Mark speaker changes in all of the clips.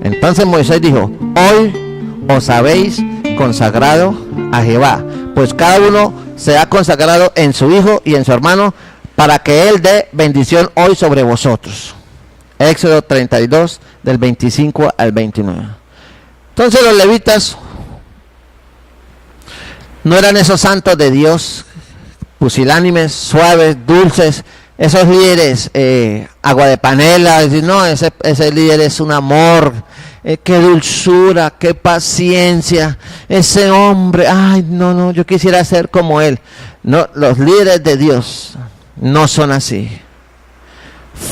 Speaker 1: Entonces Moisés dijo: hoy os habéis consagrado a Jehová, pues cada uno se ha consagrado en su hijo y en su hermano, para que él dé bendición hoy sobre vosotros. Éxodo 32, del 25 al 29. Entonces los levitas no eran esos santos de Dios, pusilánimes, suaves, dulces, esos líderes, agua de panela. No, ese líder es un amor, qué dulzura, qué paciencia, ese hombre, ay, no, yo quisiera ser como él. No, los líderes de Dios no son así.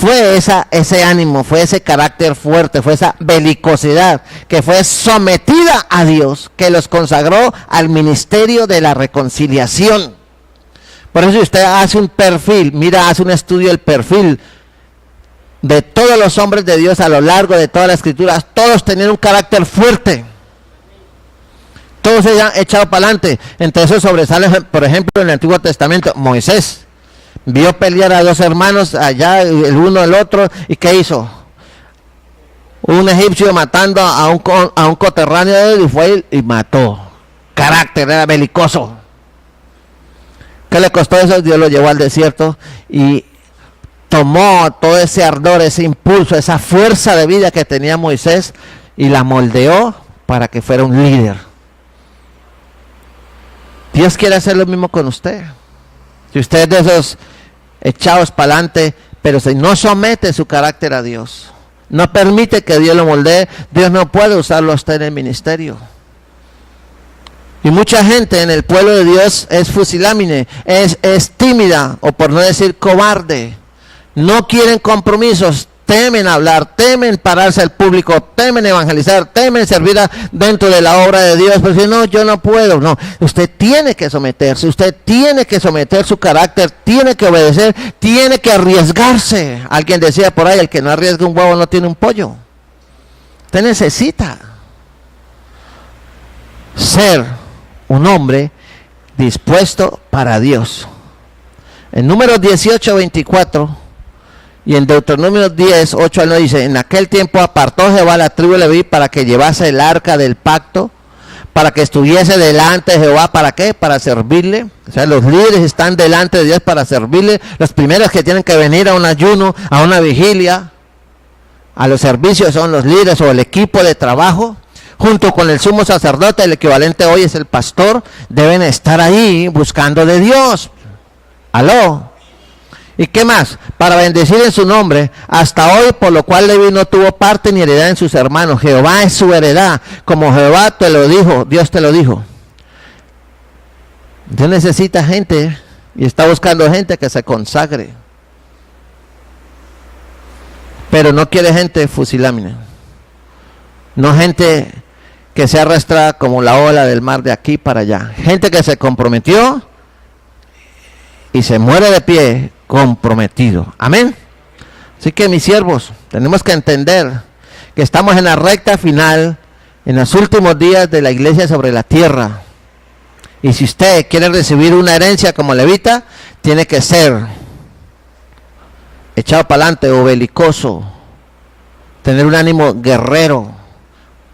Speaker 1: Fue ese ánimo, fue ese carácter fuerte, fue esa belicosidad que fue sometida a Dios, que los consagró al ministerio de la reconciliación. Por eso si usted hace un perfil, hace un estudio del perfil de todos los hombres de Dios a lo largo de todas las escrituras, todos tenían un carácter fuerte. Todos se han echado para adelante. Entre esos sobresale, por ejemplo, en el Antiguo Testamento, Moisés. Vio pelear a dos hermanos allá, el uno el otro, ¿y qué hizo? Un egipcio matando a un coterráneo de él, y fue y mató. Carácter, era belicoso. ¿Qué le costó eso? Dios lo llevó al desierto y tomó todo ese ardor, ese impulso, esa fuerza de vida que tenía Moisés y la moldeó para que fuera un líder. Dios quiere hacer lo mismo con usted. Si usted es de esos echados para adelante, pero si no somete su carácter a Dios, no permite que Dios lo moldee, Dios no puede usarlo a usted en el ministerio. Y mucha gente en el pueblo de Dios es fusilámine, es tímida, o por no decir cobarde. No quieren compromisos, temen hablar, temen pararse al público, temen evangelizar, temen servir dentro de la obra de Dios, porque no, yo no puedo. No, usted tiene que someterse, usted tiene que someter su carácter, tiene que obedecer, tiene que arriesgarse. Alguien decía por ahí: el que no arriesga un huevo no tiene un pollo. Usted necesita ser un hombre dispuesto para Dios. En Números 18, 24 y en Deuteronomio 10, 8 al 9 dice: en aquel tiempo apartó Jehová la tribu de Leví para que llevase el arca del pacto, para que estuviese delante de Jehová. ¿Para qué? Para servirle. O sea, los líderes están delante de Dios para servirle. Los primeros que tienen que venir a un ayuno, a una vigilia, a los servicios, son los líderes o el equipo de trabajo. Junto con el sumo sacerdote, el equivalente hoy es el pastor, deben estar ahí buscando de Dios. ¿Aló? ¿Y qué más? Para bendecir en su nombre, hasta hoy, por lo cual Leví no tuvo parte ni heredad en sus hermanos. Jehová es su heredad, como Jehová te lo dijo, Dios te lo dijo. Dios necesita gente y está buscando gente que se consagre. Pero no quiere gente fusilámina. No gente que se arrastra como la ola del mar de aquí para allá. Gente que se comprometió y se muere de pie comprometido. Amén. Así que, mis siervos, tenemos que entender que estamos en la recta final, en los últimos días de la iglesia sobre la tierra. Y si usted quiere recibir una herencia como levita, tiene que ser echado para adelante o belicoso, tener un ánimo guerrero.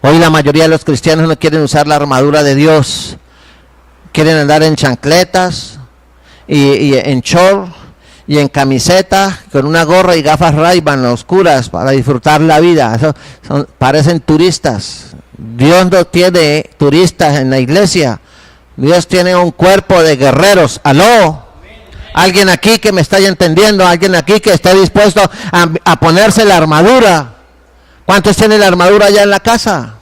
Speaker 1: Hoy la mayoría de los cristianos no quieren usar la armadura de Dios, quieren andar en chancletas y en short y en camiseta con una gorra y gafas Ray-Ban oscuras para disfrutar la vida. Parecen turistas. Dios no tiene turistas en la iglesia. Dios tiene un cuerpo de guerreros. ¿Aló? Alguien aquí que me está entendiendo, alguien aquí que está dispuesto a ponerse la armadura. ¿Cuántos tienen la armadura allá en la casa?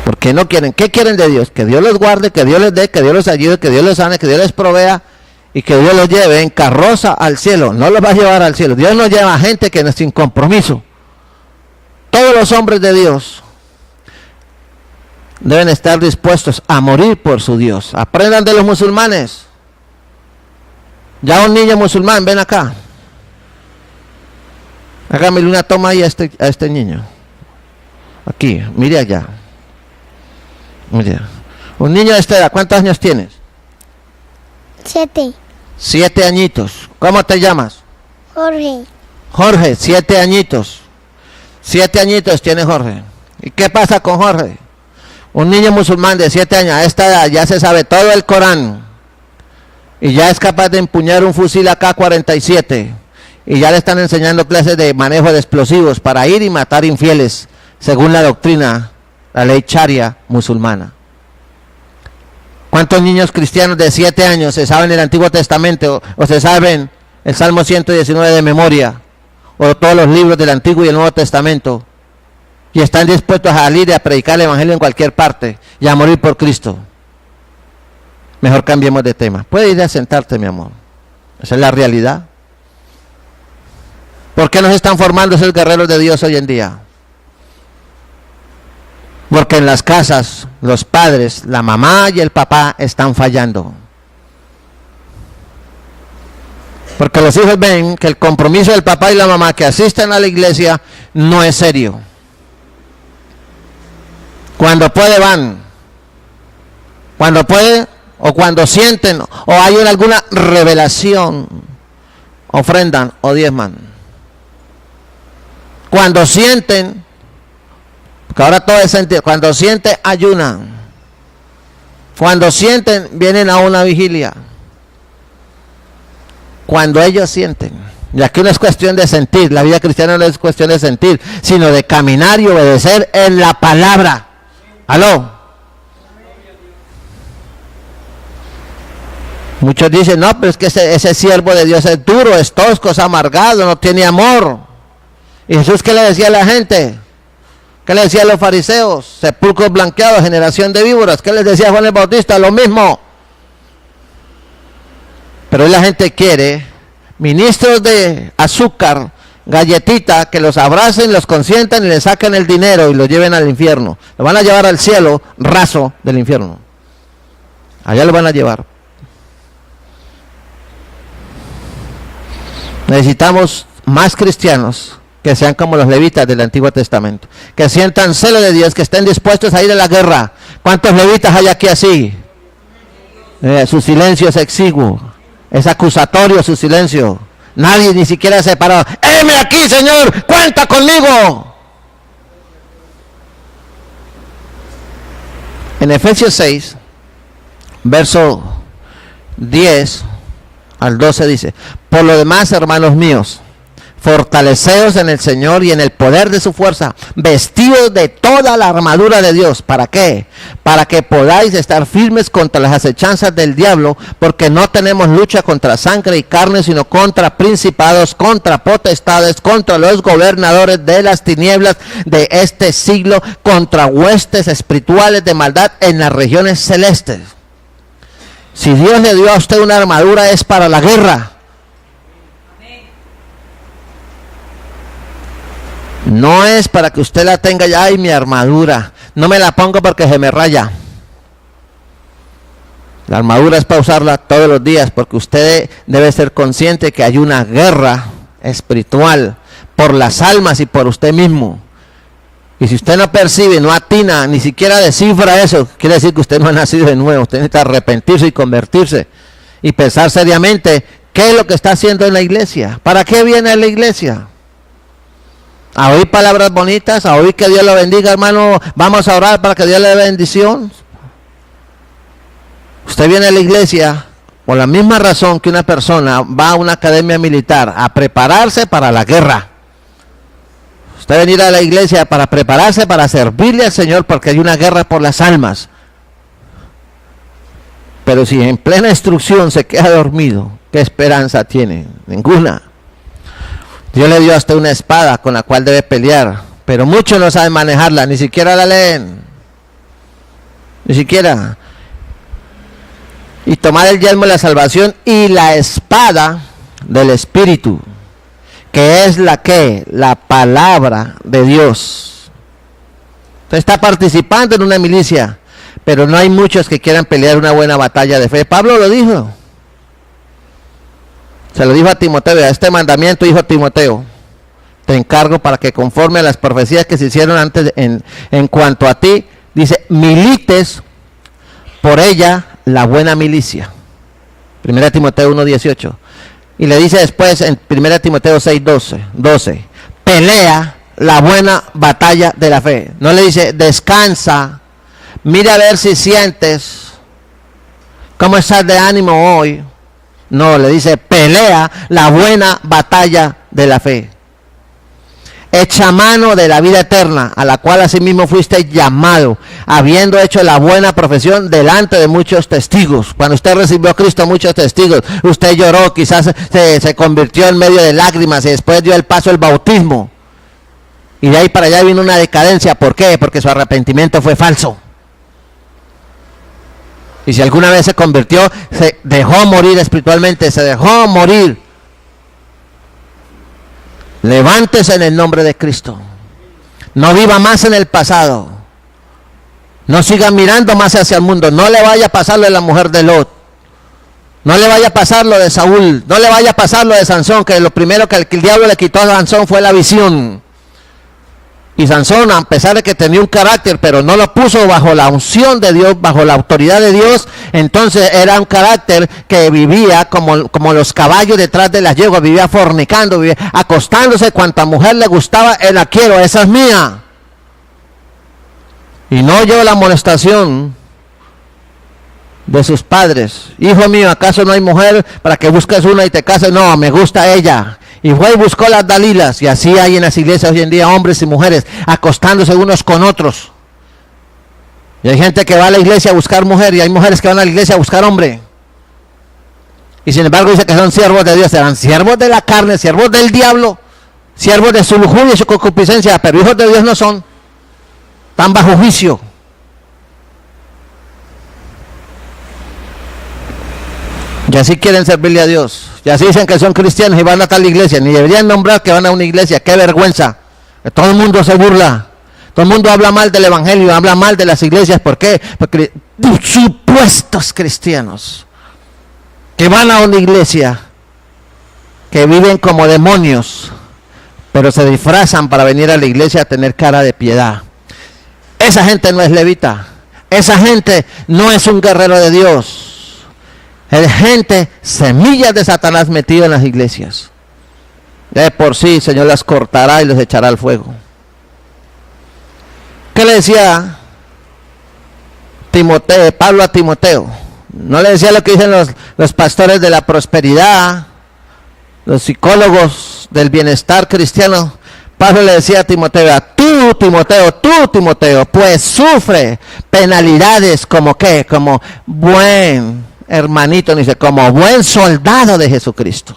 Speaker 1: ¿Por qué no quieren? ¿Qué quieren de Dios? Que Dios los guarde, que Dios les dé, que Dios los ayude, que Dios los sane, que Dios les provea y que Dios los lleve en carroza al cielo. No los va a llevar al cielo. Dios no lleva a gente que no es sin compromiso. Todos los hombres de Dios deben estar dispuestos a morir por su Dios. Aprendan de los musulmanes. Ya un niño musulmán, ven acá. Hágame una toma ahí a este niño. Aquí, mire allá. Mire. Un niño de esta edad, ¿cuántos años tienes?
Speaker 2: 7.
Speaker 1: 7 añitos. ¿Cómo te llamas?
Speaker 2: Jorge.
Speaker 1: Jorge, 7 añitos. 7 añitos tiene Jorge. ¿Y qué pasa con Jorge? Un niño musulmán de 7 años, a esta edad ya se sabe todo el Corán. Y ya es capaz de empuñar un fusil AK-47. Y ya le están enseñando clases de manejo de explosivos para ir y matar infieles, según la doctrina, la ley Sharia musulmana. ¿Cuántos niños cristianos de 7 años se saben el Antiguo Testamento o se saben el Salmo 119 de memoria? O todos los libros del Antiguo y el Nuevo Testamento, y están dispuestos a salir y a predicar el Evangelio en cualquier parte y a morir por Cristo. Mejor cambiemos de tema. Puedes ir a sentarte, mi amor. Esa es la realidad. ¿Por qué nos están formando esos guerreros de Dios hoy en día? Porque en las casas los padres, la mamá y el papá están fallando. Porque los hijos ven que el compromiso del papá y la mamá que asisten a la iglesia no es serio. Cuando puede van. Cuando puede o cuando sienten o hay alguna revelación, ofrendan o diezman. Cuando sienten, porque ahora todo es sentido, cuando sienten ayunan. Cuando sienten vienen a una vigilia. Cuando ellos sienten, y aquí no es cuestión de sentir, la vida cristiana no es cuestión de sentir, sino de caminar y obedecer en la palabra. ¿Aló? Muchos dicen, no, pero es que ese siervo de Dios es duro, es tosco, es amargado, no tiene amor. ¿Y Jesús qué le decía a la gente? ¿Qué le decía a los fariseos? Sepulcros blanqueados, generación de víboras. ¿Qué les decía Juan el Bautista? Lo mismo. Pero hoy la gente quiere ministros de azúcar, galletita, que los abracen, los consientan y les saquen el dinero y los lleven al infierno. Lo van a llevar al cielo raso del infierno. Allá lo van a llevar. Necesitamos más cristianos que sean como los levitas del Antiguo Testamento, que sientan celo de Dios, que estén dispuestos a ir a la guerra. ¿Cuántos levitas hay aquí así? Su silencio es exiguo. Es acusatorio su silencio. Nadie ni siquiera se paró. ¡Heme aquí, Señor! ¡Cuenta conmigo! En Efesios 6, verso 10 al 12 dice: por lo demás, hermanos míos, fortaleceos en el Señor y en el poder de su fuerza, vestidos de toda la armadura de Dios. ¿Para qué? Para que podáis estar firmes contra las acechanzas del diablo, porque no tenemos lucha contra sangre y carne, sino contra principados, contra potestades, contra los gobernadores de las tinieblas de este siglo, contra huestes espirituales de maldad en las regiones celestes. Si Dios le dio a usted una armadura, es para la guerra. No es para que usted la tenga ya, ay, mi armadura, no me la pongo porque se me raya. La armadura es para usarla todos los días, porque usted debe ser consciente que hay una guerra espiritual por las almas y por usted mismo. Y si usted no percibe, no atina, ni siquiera descifra eso, quiere decir que usted no ha nacido de nuevo. Usted necesita arrepentirse y convertirse y pensar seriamente qué es lo que está haciendo en la iglesia. ¿Para qué viene a la iglesia? A oír palabras bonitas, a oír que Dios lo bendiga, hermano, vamos a orar para que Dios le dé bendición. Usted viene a la iglesia por la misma razón que una persona va a una academia militar a prepararse para la guerra. Usted venir a la iglesia para prepararse para servirle al Señor, porque hay una guerra por las almas. Pero si en plena instrucción se queda dormido, ¿qué esperanza tiene? Ninguna. Dios le dio hasta una espada con la cual debe pelear, pero muchos no saben manejarla, ni siquiera la leen, ni siquiera. Y tomar el yelmo de la salvación y la espada del Espíritu, que es la palabra de Dios. Usted está participando en una milicia, pero no hay muchos que quieran pelear una buena batalla de fe. Pablo lo dijo. Se lo dijo a Timoteo: a este mandamiento, hijo Timoteo, te encargo para que conforme a las profecías que se hicieron antes en cuanto a ti, dice, milites por ella la buena milicia. 1 Timoteo 1:18. Y le dice después en 1 Timoteo 6:12, pelea la buena batalla de la fe. No le dice, descansa, mira a ver si sientes, cómo estás de ánimo hoy. No, le dice, pelea la buena batalla de la fe. Echa mano de la vida eterna, a la cual asimismo fuiste llamado, habiendo hecho la buena profesión delante de muchos testigos. Cuando usted recibió a Cristo, muchos testigos. Usted lloró, quizás se convirtió en medio de lágrimas y después dio el paso del bautismo. Y de ahí para allá vino una decadencia. ¿Por qué? Porque su arrepentimiento fue falso. Y si alguna vez se convirtió, se dejó morir espiritualmente, se dejó morir. Levántese en el nombre de Cristo. No viva más en el pasado. No siga mirando más hacia el mundo. No le vaya a pasar lo de la mujer de Lot. No le vaya a pasar lo de Saúl. No le vaya a pasar lo de Sansón, que lo primero que el diablo le quitó a Sansón fue la visión. Y Sansón, a pesar de que tenía un carácter, pero no lo puso bajo la unción de Dios, bajo la autoridad de Dios, entonces era un carácter que vivía como los caballos detrás de las yeguas, vivía fornicando, vivía acostándose, cuanta mujer le gustaba, él la quiero, esa es mía. Y no oyó la amonestación de sus padres. Hijo mío, ¿acaso no hay mujer para que busques una y te cases? No, me gusta ella. Y fue y buscó las Dalilas. Y así hay en las iglesias hoy en día hombres y mujeres acostándose unos con otros. Y hay gente que va a la iglesia a buscar mujer, y hay mujeres que van a la iglesia a buscar hombre. Y sin embargo dice que son siervos de Dios. Serán siervos de la carne, siervos del diablo, siervos de su lujuria y su concupiscencia, pero hijos de Dios no son. Están bajo juicio. Y así quieren servirle a Dios. Y así dicen que son cristianos y van a tal iglesia. Ni deberían nombrar que van a una iglesia. ¡Qué vergüenza! Todo el mundo se burla. Todo el mundo habla mal del evangelio, habla mal de las iglesias. ¿Por qué? Porque supuestos cristianos que van a una iglesia, que viven como demonios, pero se disfrazan para venir a la iglesia a tener cara de piedad. Esa gente no es levita. Esa gente no es un guerrero de Dios. Es gente, semillas de Satanás metidas en las iglesias. De por sí, el Señor las cortará y los echará al fuego. ¿Qué le decía Pablo a Timoteo? No le decía lo que dicen los pastores de la prosperidad, los psicólogos del bienestar cristiano. Pablo le decía a Timoteo, tú Timoteo, pues sufre penalidades como qué, como buen hermanito, dice, como buen soldado de Jesucristo.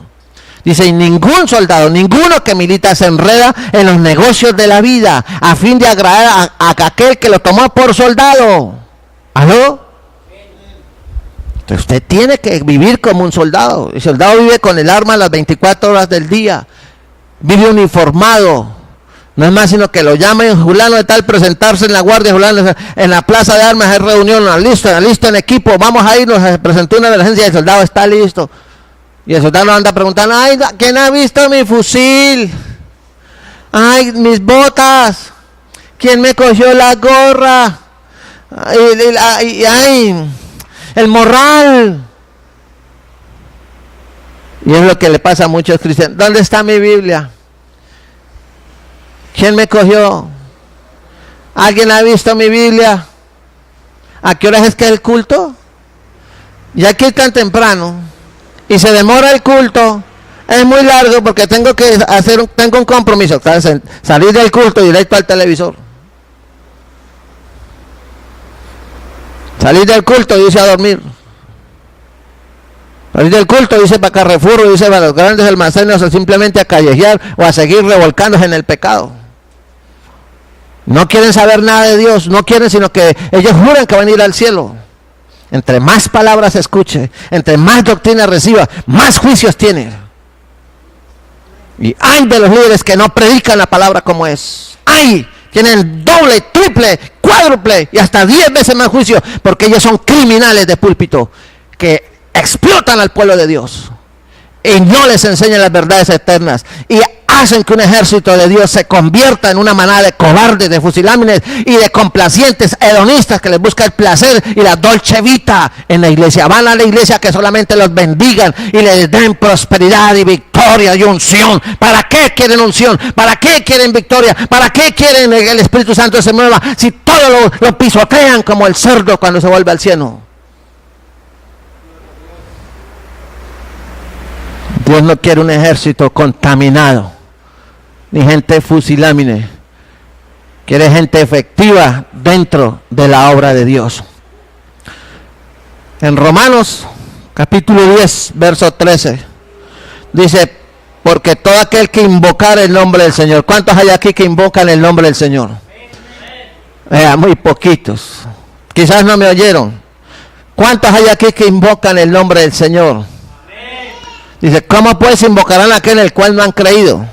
Speaker 1: Dice, y ningún soldado, ninguno que milita se enreda en los negocios de la vida a fin de agradar a aquel que lo tomó por soldado. ¿Aló? Entonces usted tiene que vivir como un soldado. El soldado vive con el arma las 24 horas del día. Vive uniformado. No es más sino que lo llamen fulano de tal, presentarse en la guardia, fulano en la plaza de armas, hay reunión, listo en equipo, vamos a irnos, se presentó una emergencia y el soldado está listo. Y el soldado anda preguntando, ay, ¿quién ha visto mi fusil? Ay, mis botas. ¿Quién me cogió la gorra? Ay, el morral. Y es lo que le pasa a muchos cristianos. ¿Dónde está mi Biblia? ¿Quién me cogió? ¿Alguien ha visto mi Biblia? ¿A qué horas es que es el culto? Y aquí tan temprano. Y se demora el culto. Es muy largo porque tengo un compromiso. Salir del culto directo al televisor. Salir del culto y irse a dormir. Salir del culto, dice para Carrefour, dice para los grandes almacenes, o simplemente a callejear o a seguir revolcándose en el pecado. No quieren saber nada de Dios, no quieren, sino que ellos juran que van a ir al cielo. Entre más palabras escuche, entre más doctrina reciba, más juicios tiene. Y hay de los líderes que no predican la palabra como es. Hay, tienen doble, triple, cuádruple y hasta 10 veces más juicio, porque ellos son criminales de púlpito que explotan al pueblo de Dios y no les enseñan las verdades eternas y hacen que un ejército de Dios se convierta en una manada de cobardes, de fusilánimes y de complacientes hedonistas que les busca el placer y la dolce vita en la iglesia. Van a la iglesia que solamente los bendigan y les den prosperidad y victoria y unción. ¿Para qué quieren unción? ¿Para qué quieren victoria? ¿Para qué quieren que el Espíritu Santo se mueva si todo lo pisotean como el cerdo cuando se vuelve al cielo? Dios no quiere un ejército contaminado, ni gente fusilánime. Quiere gente efectiva dentro de la obra de Dios. En Romanos, capítulo 10, verso 13, dice, porque todo aquel que invocar el nombre del Señor. ¿Cuántos hay aquí que invocan el nombre del Señor? Muy poquitos. Quizás no me oyeron. ¿Cuántos hay aquí que invocan el nombre del Señor? Dice, ¿cómo pues invocarán a aquel en el cual no han creído?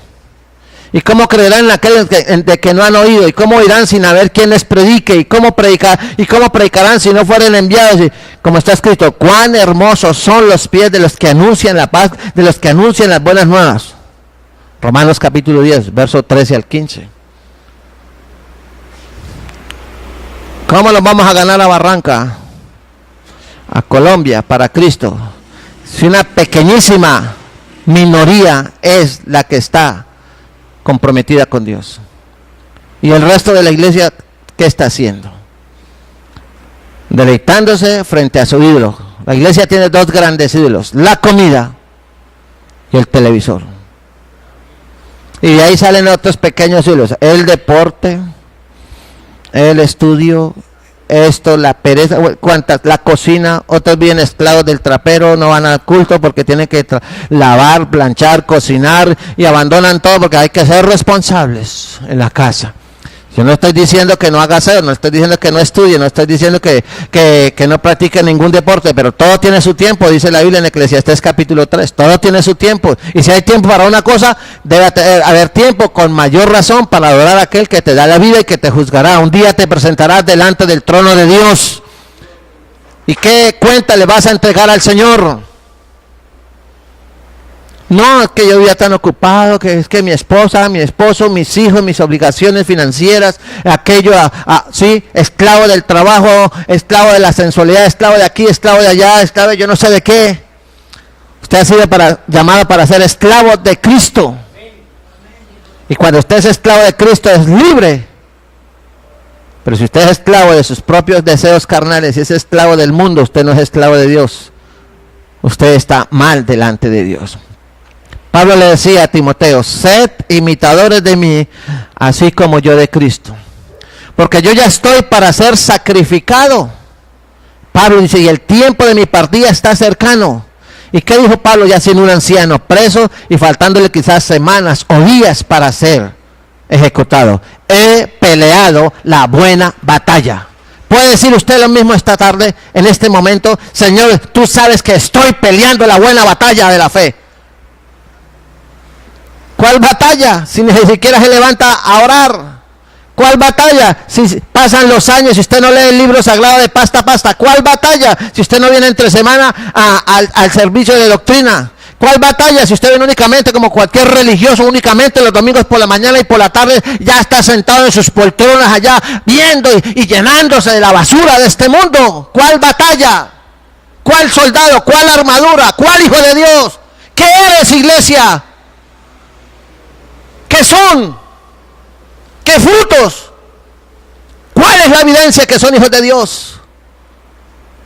Speaker 1: ¿Y cómo creerán en aquel de que no han oído? ¿Y cómo irán sin haber quien les predique? ¿Y cómo predicarán si no fueren enviados? Y como está escrito, cuán hermosos son los pies de los que anuncian la paz, de los que anuncian las buenas nuevas. Romanos capítulo 10, verso 13 al 15. ¿Cómo los vamos a ganar a Barranca? A Colombia, para Cristo. Si una pequeñísima minoría es la que está comprometida con Dios. Y el resto de la iglesia, ¿qué está haciendo? Deleitándose frente a su ídolo. La iglesia tiene dos grandes ídolos: la comida y el televisor. Y de ahí salen otros pequeños ídolos: el deporte, el estudio, esto, la pereza, la cocina. Otros vienen esclavos del trapero, no van al culto porque tienen que lavar, planchar, cocinar, y abandonan todo porque hay que ser responsables en la casa. Yo no estoy diciendo que no haga eso, no estoy diciendo que no estudie, no estoy diciendo que no practique ningún deporte, pero todo tiene su tiempo, dice la Biblia en Eclesiastés capítulo 3, todo tiene su tiempo. Y si hay tiempo para una cosa, debe haber tiempo con mayor razón para adorar a aquel que te da la vida y que te juzgará. Un día te presentarás delante del trono de Dios. ¿Y qué cuenta le vas a entregar al Señor? No, es que yo vivía tan ocupado, que es que mi esposa, mi esposo, mis hijos, mis obligaciones financieras, aquello, sí, esclavo del trabajo, esclavo de la sensualidad, esclavo de aquí, esclavo de allá, esclavo de yo no sé de qué. Usted ha sido llamado para ser esclavo de Cristo. Y cuando usted es esclavo de Cristo es libre. Pero si usted es esclavo de sus propios deseos carnales y es esclavo del mundo, usted no es esclavo de Dios. Usted está mal delante de Dios. Pablo le decía a Timoteo, sed imitadores de mí, así como yo de Cristo. Porque yo ya estoy para ser sacrificado. Pablo dice, y el tiempo de mi partida está cercano. ¿Y qué dijo Pablo ya siendo un anciano, preso y faltándole quizás semanas o días para ser ejecutado? He peleado la buena batalla. ¿Puede decir usted lo mismo esta tarde, en este momento? Señor, tú sabes que estoy peleando la buena batalla de la fe. ¿Cuál batalla? Si ni siquiera se levanta a orar. ¿Cuál batalla? Si pasan los años y usted no lee el libro sagrado de pasta a pasta. ¿Cuál batalla? Si usted no viene entre semana al servicio de doctrina. ¿Cuál batalla? Si usted viene únicamente como cualquier religioso, únicamente los domingos por la mañana y por la tarde ya está sentado en sus poltronas allá viendo y llenándose de la basura de este mundo. ¿Cuál batalla? ¿Cuál soldado? ¿Cuál armadura? ¿Cuál hijo de Dios? ¿Qué eres, iglesia? ¿Qué son? ¿Qué frutos? ¿Cuál es la evidencia que son hijos de Dios?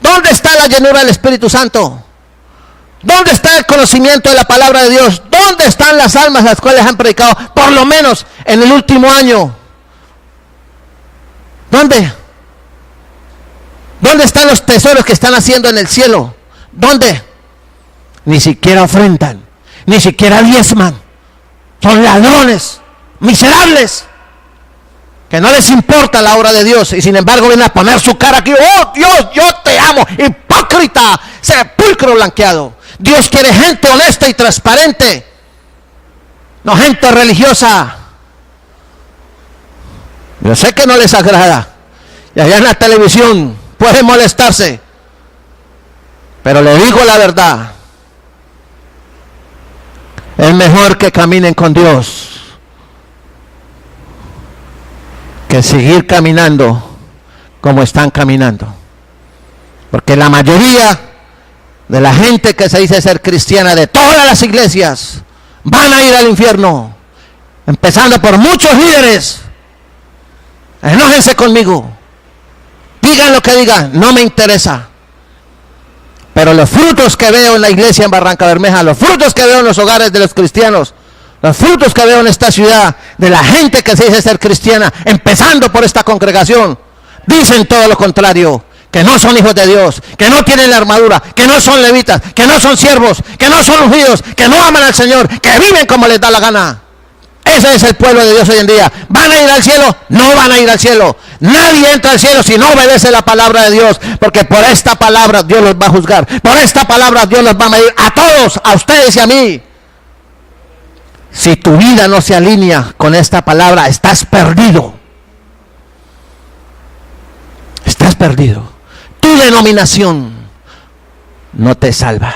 Speaker 1: ¿Dónde está la llenura del Espíritu Santo? ¿Dónde está el conocimiento de la palabra de Dios? ¿Dónde están las almas las cuales han predicado, por lo menos en el último año? ¿Dónde? ¿Dónde están los tesoros que están haciendo en el cielo? ¿Dónde? Ni siquiera ofrendan, ni siquiera diezman. Son ladrones, miserables, que no les importa la obra de Dios y sin embargo vienen a poner su cara aquí. Oh Dios, yo te amo, hipócrita, sepulcro blanqueado. Dios quiere gente honesta y transparente, no gente religiosa. Yo sé que no les agrada y allá en la televisión pueden molestarse, pero le digo la verdad. Es mejor que caminen con Dios que seguir caminando como están caminando. Porque la mayoría de la gente que se dice ser cristiana de todas las iglesias van a ir al infierno, empezando por muchos líderes. Enójense conmigo, digan lo que digan, no me interesa. Pero los frutos que veo en la iglesia en Barranca Bermeja, los frutos que veo en los hogares de los cristianos, los frutos que veo en esta ciudad de la gente que se dice ser cristiana, empezando por esta congregación, dicen todo lo contrario, que no son hijos de Dios, que no tienen la armadura, que no son levitas, que no son siervos, que no son ungidos, que no aman al Señor, que viven como les da la gana. Ese es el pueblo de Dios hoy en día. ¿Van a ir al cielo? No van a ir al cielo. Nadie entra al cielo si no obedece la palabra de Dios, porque por esta palabra Dios los va a juzgar, por esta palabra Dios los va a medir a todos, a ustedes y a mí. Si tu vida no se alinea con esta palabra, estás perdido. Estás perdido. Tu denominación no te salva.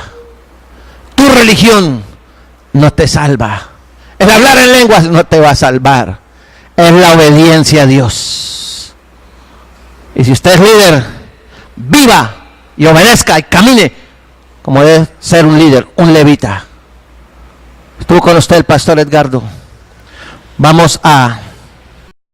Speaker 1: Tu religión no te salva. El hablar en lenguas no te va a salvar. Es la obediencia a Dios. Y si usted es líder, viva y obedezca y camine como debe ser un líder, un levita. Estuvo con usted el pastor Edgardo. Vamos a